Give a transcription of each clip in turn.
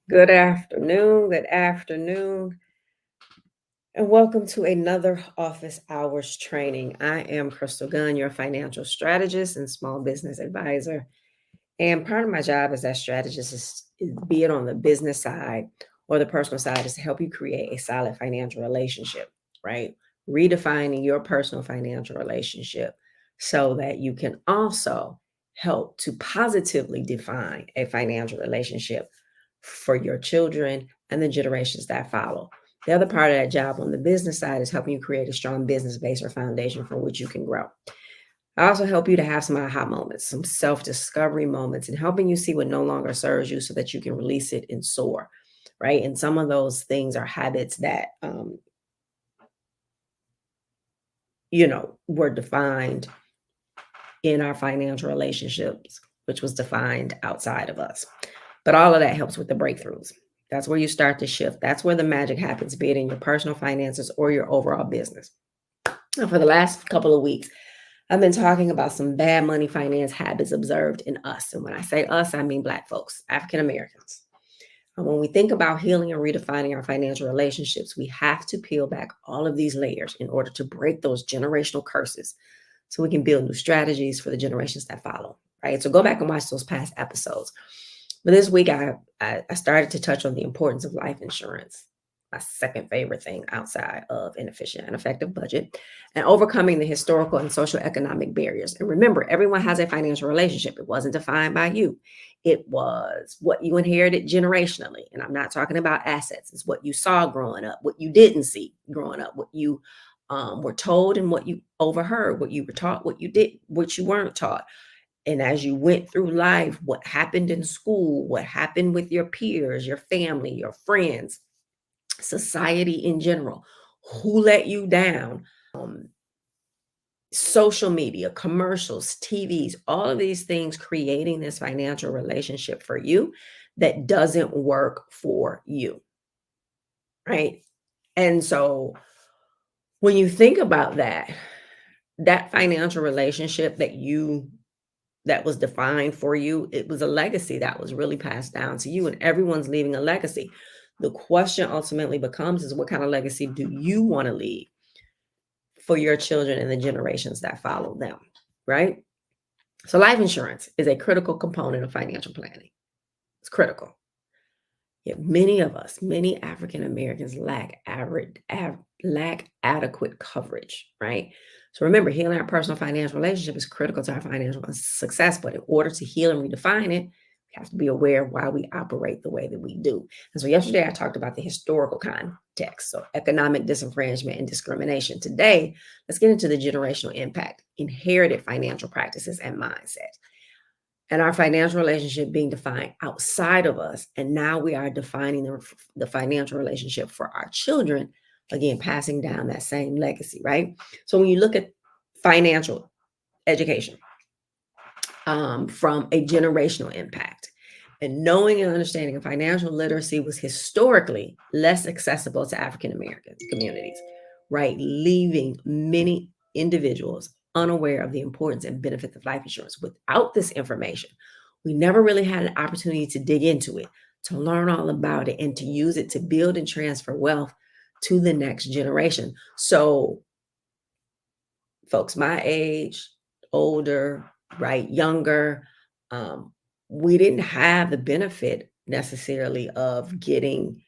Good afternoon, and welcome to another office hours training. I am Crystal Gunn, your financial strategist and small business advisor. And part of my job as that strategist is be it on the business side or the personal side, is to help you create a solid financial relationship, right? Redefining your personal financial relationship so that you can also help to positively define a financial relationship for your children and the generations that follow. The other part of that job on the business side is helping you create a strong business base or foundation from which you can grow. I also help you to have some aha moments, some self-discovery moments, and helping you see what no longer serves you so that you can release it and soar, right? And some of those things are habits that, were defined in our financial relationships, which was defined outside of us. But all of that helps with the breakthroughs. That's where you start to shift. That's where the magic happens, be it in your personal finances or your overall business. And for the last couple of weeks, I've been talking about some bad money finance habits observed in us. And when I say us, I mean Black folks, African Americans. And when we think about healing and redefining our financial relationships, we have to peel back all of these layers in order to break those generational curses so we can build new strategies for the generations that follow, right? So go back and watch those past episodes. But this week, I started to touch on the importance of life insurance, my second favorite thing outside of an efficient and effective budget, and overcoming the historical and socio-economic barriers. And remember, everyone has a financial relationship. It wasn't defined by you. It was what you inherited generationally. And I'm not talking about assets. It's what you saw growing up, what you didn't see growing up, what you were told and what you overheard, what you were taught, what you did, what you weren't taught. And as you went through life, what happened in school, what happened with your peers, your family, your friends, society in general, who let you down, social media, commercials, TVs, all of these things creating this financial relationship for you that doesn't work for you, right? And so when you think about that financial relationship that was defined for you, it was a legacy that was really passed down to you, and everyone's leaving a legacy. The question ultimately becomes is what kind of legacy do you want to leave for your children and the generations that follow them, right? So life insurance is a critical component of financial planning. It's critical. Yet many African Americans lack adequate coverage, right? So remember, healing our personal financial relationship is critical to our financial success. But in order to heal and redefine it, we have to be aware of why we operate the way that we do. And so yesterday I talked about the historical context, so economic disenfranchisement and discrimination. Today, let's get into the generational impact, inherited financial practices and mindsets, and our financial relationship being defined outside of us. And now we are defining the financial relationship for our children, again, passing down that same legacy, right? So when you look at financial education from a generational impact, and knowing and understanding of financial literacy was historically less accessible to African American communities, right? Leaving many individuals unaware of the importance and benefits of life insurance. Without this information, we never really had an opportunity to dig into it, to learn all about it, and to use it to build and transfer wealth to the next generation. So folks my age, older, right, younger, we didn't have the benefit necessarily of getting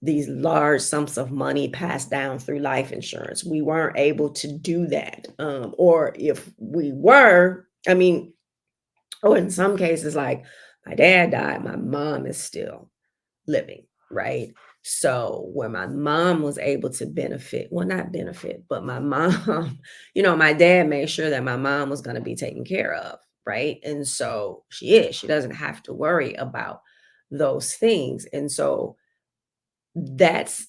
these large sums of money passed down through life insurance. We weren't able to do that. Or if we were, or in some cases, like my dad died, my mom is still living, right? So where my mom was able to benefit, well, not benefit, but my mom, my dad made sure that my mom was going to be taken care of, right? And so she doesn't have to worry about those things. And so that's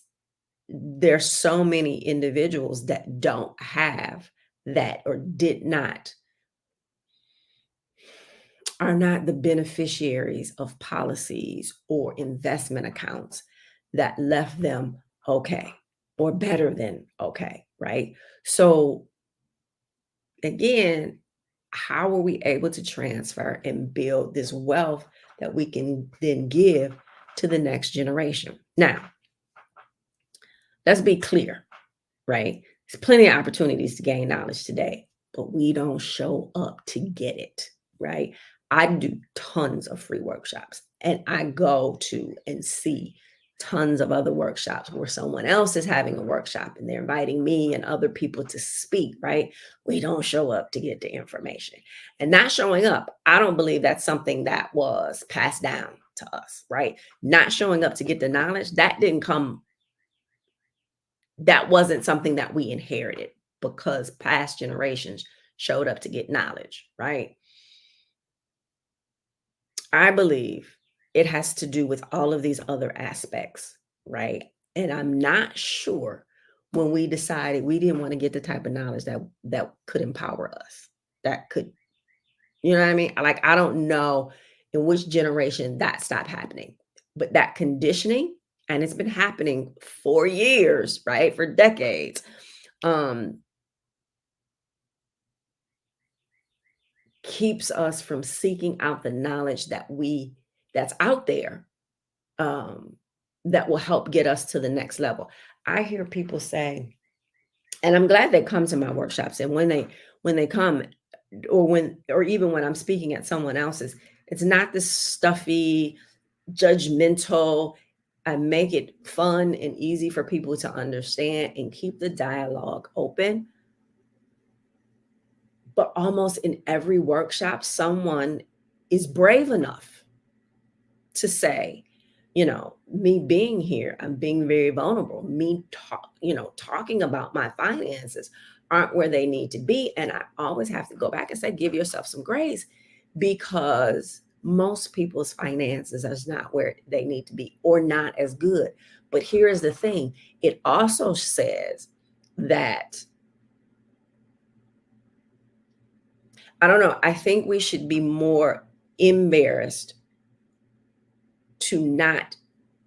there's so many individuals that don't have that or did not are not the beneficiaries of policies or investment accounts that left them okay or better than okay, right? So, again, how are we able to transfer and build this wealth that we can then give to the next generation? Now, let's be clear, right? There's plenty of opportunities to gain knowledge today, but we don't show up to get it, right? I do tons of free workshops and I go to and see tons of other workshops where someone else is having a workshop and they're inviting me and other people to speak, right? We don't show up to get the information. And not showing up, I don't believe that's something that was passed down to us, right? Not showing up to get the knowledge, that wasn't something that we inherited because past generations showed up to get knowledge, right? I believe it has to do with all of these other aspects, right? And I'm not sure when we decided we didn't want to get the type of knowledge that could empower us, that could, you know what I mean? Like, I don't know in which generation that stopped happening, but that conditioning, and it's been happening for years, right? For decades. Um, keeps us from seeking out the knowledge that's out there, um, that will help get us to the next level. I hear people say, and I'm glad they come to my workshops, and when they come, or even when I'm speaking at someone else's, it's not this stuffy, judgmental. I make it fun and easy for people to understand and keep the dialogue open. But almost in every workshop, someone is brave enough to say, me being here, I'm being very vulnerable. Talking about my finances aren't where they need to be. And I always have to go back and say, give yourself some grace, because most people's finances is not where they need to be or not as good. But here's the thing, it also says that, I don't know, I think we should be more embarrassed to not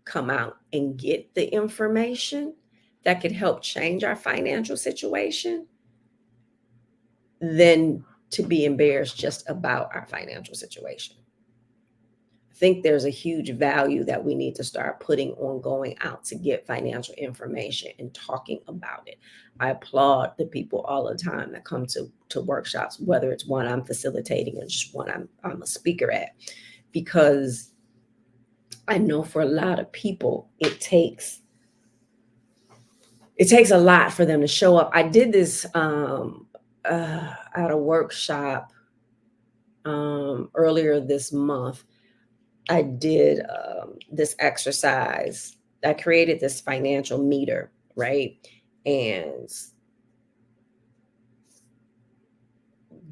come out and get the information that could help change our financial situation than to be embarrassed just about our financial situation. I think there's a huge value that we need to start putting on going out to get financial information and talking about it. I applaud the people all the time that come to workshops, whether it's one I'm facilitating or just one I'm a speaker at, because I know for a lot of people it takes a lot for them to show up. I did this at a workshop earlier this month. I did this exercise. I created this financial meter, right? And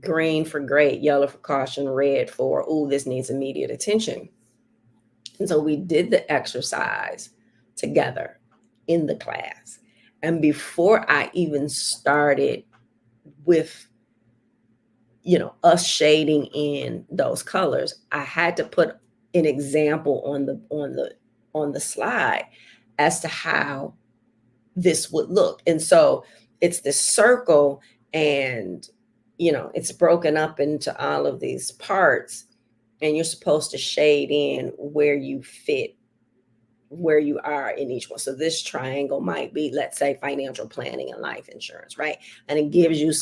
green for great, yellow for caution, red for, oh, this needs immediate attention. And so we did the exercise together in the class. And before I even started with, us shading in those colors, I had to put an example on the slide as to how this would look. And so it's this circle, and it's broken up into all of these parts, and you're supposed to shade in where you fit, where you are in each one. So this triangle might be, let's say, financial planning and life insurance, right? And it gives you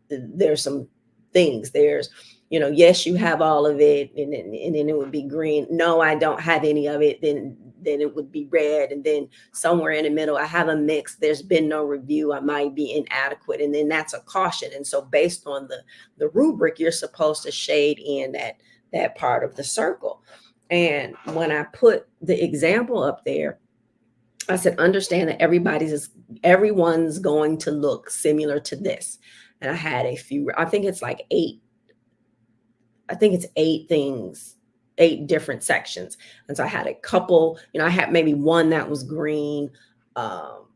there's some things. There's, yes, you have all of it, and then it would be green. No, I don't have any of it. Then it would be red. And then somewhere in the middle, I have a mix. There's been no review. I might be inadequate. And then that's a caution. And so based on the rubric, you're supposed to shade in that part of the circle. And when I put the example up there, I said, understand that everyone's going to look similar to this. And I had a few, I think it's like eight. I think it's 8 things, 8 different sections. And so I had a couple, I had maybe one that was green, um,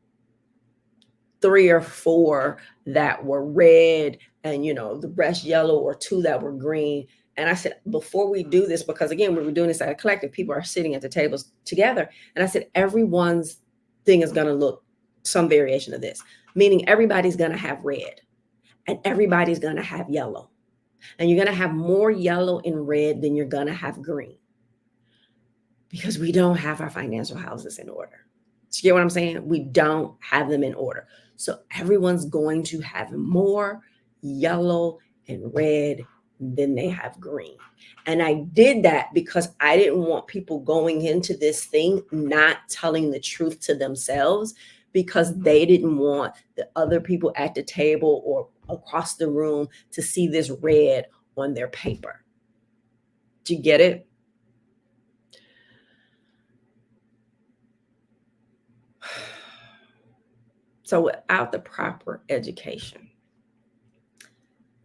3 or 4 that were red, and the rest yellow, or 2 that were green. And I said, before we do this, because again, we were doing this at a collective, people are sitting at the tables together. And I said, everyone's thing is going to look some variation of this, meaning everybody's going to have red and everybody's going to have yellow. And you're going to have more yellow and red than you're going to have green, because we don't have our financial houses in order. Do you get what I'm saying? We don't have them in order. So everyone's going to have more yellow and red than they have green. And I did that because I didn't want people going into this thing not telling the truth to themselves, because they didn't want the other people at the table or across the room to see this red on their paper. Do you get it? So without the proper education,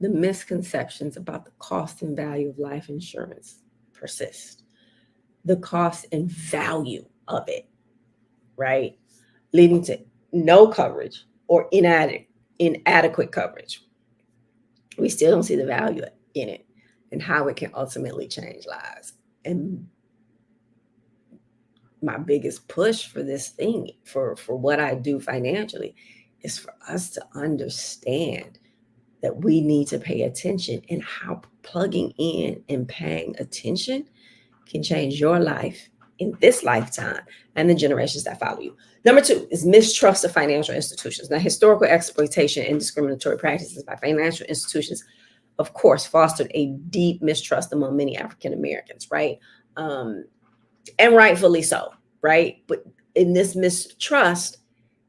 the misconceptions about the cost and value of life insurance persist. The cost and value of it, right? Leading to no coverage or inadequate coverage. We still don't see the value in it and how it can ultimately change lives. And my biggest push for this thing, for what I do financially, is for us to understand that we need to pay attention, and how plugging in and paying attention can change your life in this lifetime and the generations that follow you. Number 2 is mistrust of financial institutions. Now, historical exploitation and discriminatory practices by financial institutions, of course, fostered a deep mistrust among many African Americans, right? And rightfully so, right? But in this mistrust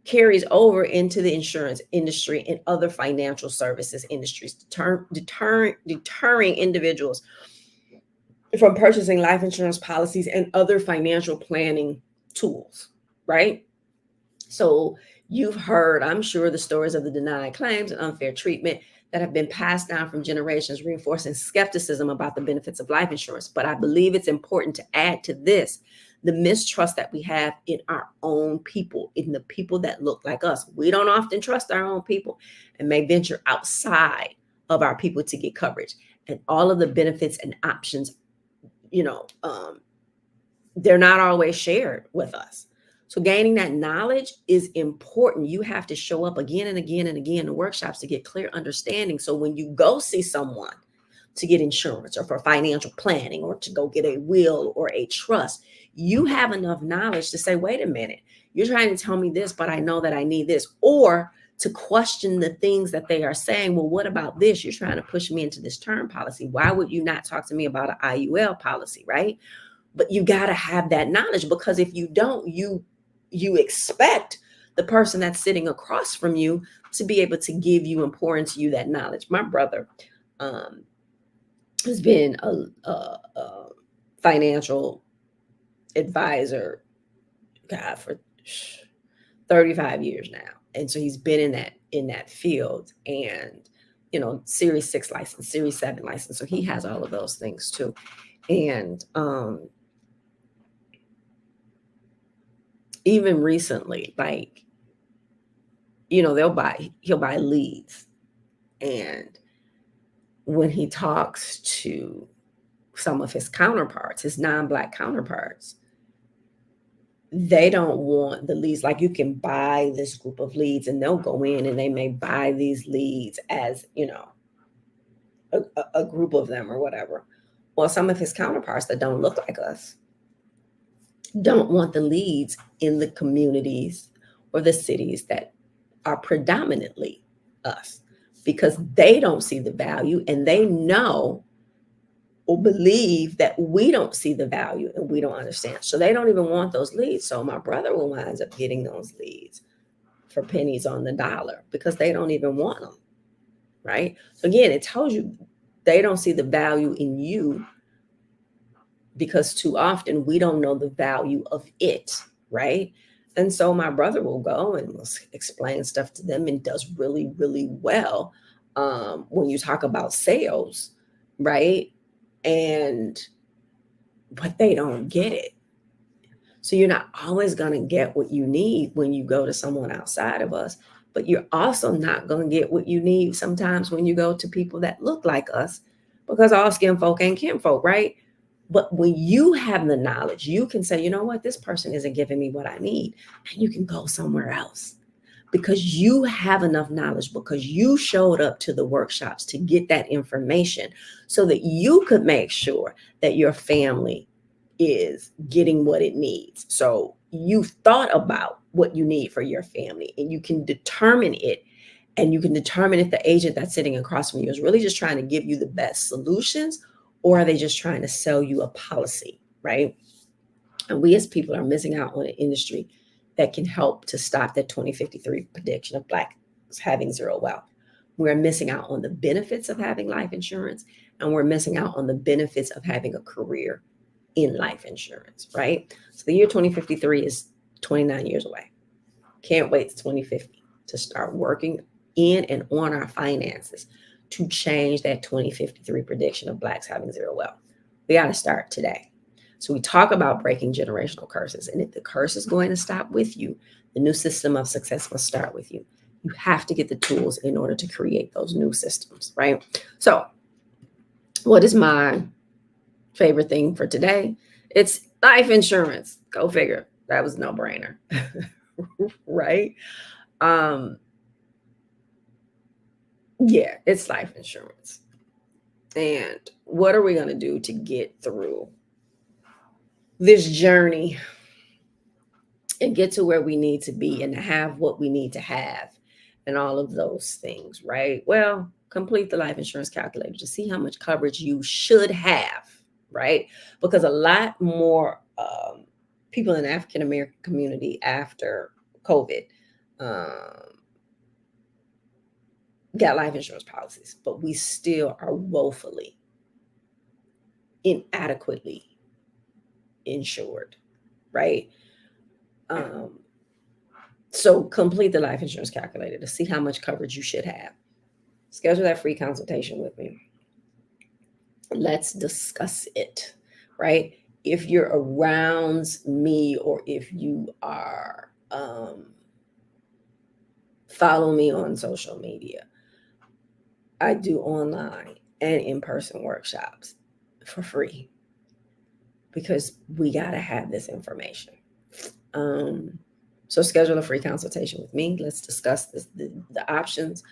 carries over into the insurance industry and other financial services industries, deterring individuals from purchasing life insurance policies and other financial planning tools, right? So you've heard, I'm sure, the stories of the denied claims and unfair treatment that have been passed down from generations, reinforcing skepticism about the benefits of life insurance. But I believe it's important to add to this the mistrust that we have in our own people, in the people that look like us. We don't often trust our own people and may venture outside of our people to get coverage. And all of the benefits and options, they're not always shared with us. So gaining that knowledge is important. You have to show up again and again and again in workshops to get clear understanding. So when you go see someone to get insurance or for financial planning or to go get a will or a trust, you have enough knowledge to say, wait a minute, you're trying to tell me this, but I know that I need this. Or to question the things that they are saying. Well, what about this? You're trying to push me into this term policy. Why would you not talk to me about an IUL policy, right? But you got to have that knowledge, because if you don't, you expect the person that's sitting across from you to be able to give you and pour into you that knowledge. My brother has been a financial advisor, God, for 35 years now. And so he's been in that field, and Series 6 license, Series 7 license. So he has all of those things too. And even recently, like, he'll buy leads. And when he talks to some of his counterparts, his non-Black counterparts, they don't want the leads. Like, you can buy this group of leads, and they'll go in and they may buy these leads as, a group of them or whatever. Well, some of his counterparts that don't look like us don't want the leads in the communities or the cities that are predominantly us, because they don't see the value, and they know or believe that we don't see the value and we don't understand. So they don't even want those leads. So my brother will wind up getting those leads for pennies on the dollar because they don't even want them, right? So again, it tells you they don't see the value in you, because too often we don't know the value of it, right? And so my brother will go and will explain stuff to them and does really, really well when you talk about sales, right? And but they don't get it. So you're not always going to get what you need when you go to someone outside of us, but you're also not going to get what you need sometimes when you go to people that look like us, because all skin folk ain't kin folk, right? But when you have the knowledge, you can say, you know what, this person isn't giving me what I need. And you can go somewhere else because you have enough knowledge, because you showed up to the workshops to get that information so that you could make sure that your family is getting what it needs. So you've thought about what you need for your family and you can determine it. And you can determine if the agent that's sitting across from you is really just trying to give you the best solutions, or are they just trying to sell you a policy, right? And we as people are missing out on an industry that can help to stop that 2053 prediction of Blacks having zero wealth. We're missing out on the benefits of having life insurance, and we're missing out on the benefits of having a career in life insurance, right? So the year 2053 is 29 years away. Can't wait to 2050 to start working in and on our finances to change that 2053 prediction of Blacks having zero wealth. We got to start today. So we talk about breaking generational curses. And if the curse is going to stop with you, the new system of success must start with you. You have to get the tools in order to create those new systems, right? So what is my favorite thing for today? It's life insurance. Go figure. That was no brainer, right? Yeah, it's life insurance. And what are we going to do to get through this journey and get to where we need to be and to have what we need to have and all of those things, right? Well, complete the life insurance calculator to see how much coverage you should have, right? Because a lot more people in the African American community after COVID got life insurance policies, but we still are woefully inadequately insured, right? So complete the life insurance calculator to see how much coverage you should have. Schedule that free consultation with me. Let's discuss it, right? If you're around me or if you are follow me on social media, I do online and in-person workshops for free because we got to have this information. So schedule a free consultation with me. Let's discuss the options.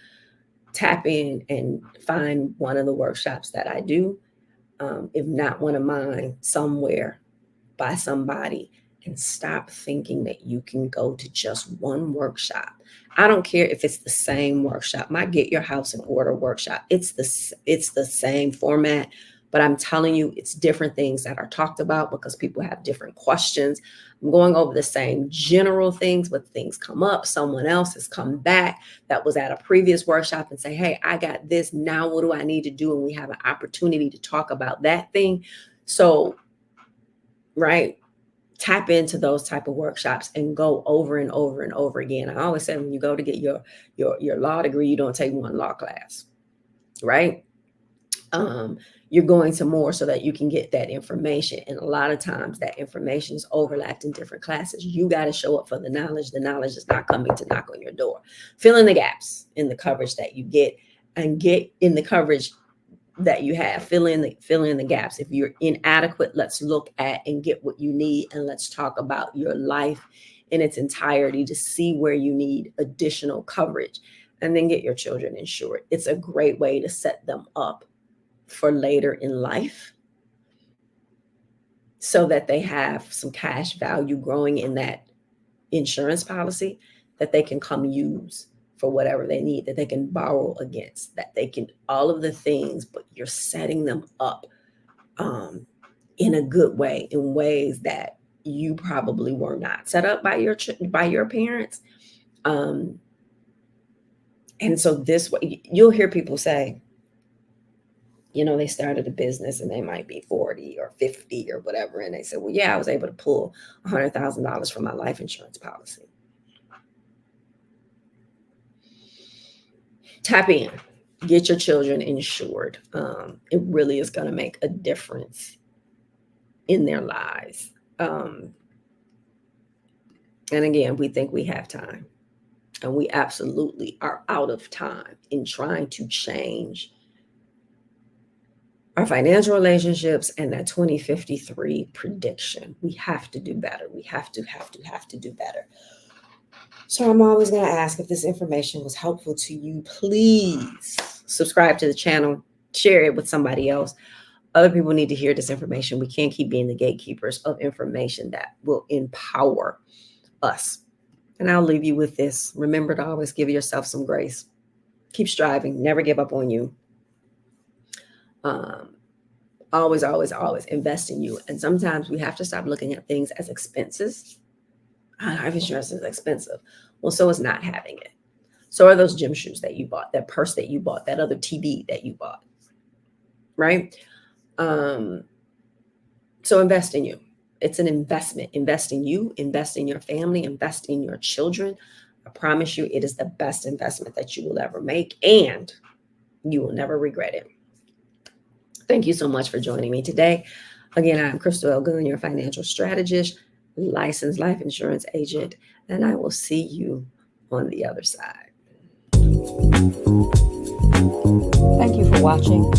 Tap in and find one of the workshops that I do, if not one of mine, somewhere by somebody, and stop thinking that you can go to just one workshop. I don't care if it's the same workshop. My Get Your House in Order workshop, it's the same format, but I'm telling you, it's different things that are talked about because people have different questions. I'm going over the same general things, but things come up. Someone else has come back that was at a previous workshop and say, hey, I got this. Now what do I need to do? And we have an opportunity to talk about that thing. So, right, tap into those type of workshops and go over and over and over again. I always say when you go to get your law degree, you don't take one law class, right? You're going to more so that you can get that information. And a lot of times that information is overlapped in different classes. You got to show up for the knowledge. The knowledge is not coming to knock on your door. Fill in the gaps in the coverage that you get and get in the coverage that you have. Fill in the gaps. If you're inadequate, let's look at and get what you need. And let's talk about your life in its entirety to see where you need additional coverage, and then get your children insured. It's a great way to set them up for later in life so that they have some cash value growing in that insurance policy that they can come use for whatever they need, that they can borrow against, that they can, all of the things, but you're setting them up in a good way, in ways that you probably were not set up by your parents. And so this way, you'll hear people say, They started a business and they might be 40 or 50 or whatever. And they said, well, yeah, I was able to pull $100,000 from my life insurance policy. Tap in, get your children insured. It really is going to make a difference in their lives. And again, we think we have time, and we absolutely are out of time in trying to change our financial relationships and that 2053 prediction. We have to do better. We have to do better. So I'm always going to ask, if this information was helpful to you, please subscribe to the channel, share it with somebody else. Other people need to hear this information. We can't keep being the gatekeepers of information that will empower us. And I'll leave you with this. Remember to always give yourself some grace. Keep striving. Never give up on you. Always invest in you. And sometimes we have to stop looking at things as expenses. Life insurance is expensive. Well, so is not having it. So are those gym shoes that you bought, that purse that you bought, that other TV that you bought, right? So invest in you. It's an investment. Invest in you, invest in your family, invest in your children. I promise you, it is the best investment that you will ever make, and you will never regret it. Thank you so much for joining me today. Again, I'm Crystal L. Gunn, your financial strategist, licensed life insurance agent, and I will see you on the other side. Thank you for watching.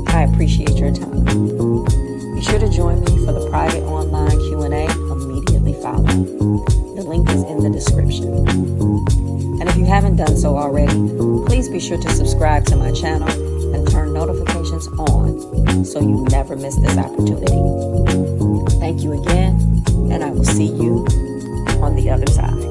I appreciate your time. Be sure to join me for the private online Q&A immediately following. The link is in the description. And if you haven't done so already, please be sure to subscribe to my channel and turn notifications on so you never miss this opportunity. Thank you again, and I will see you on the other side.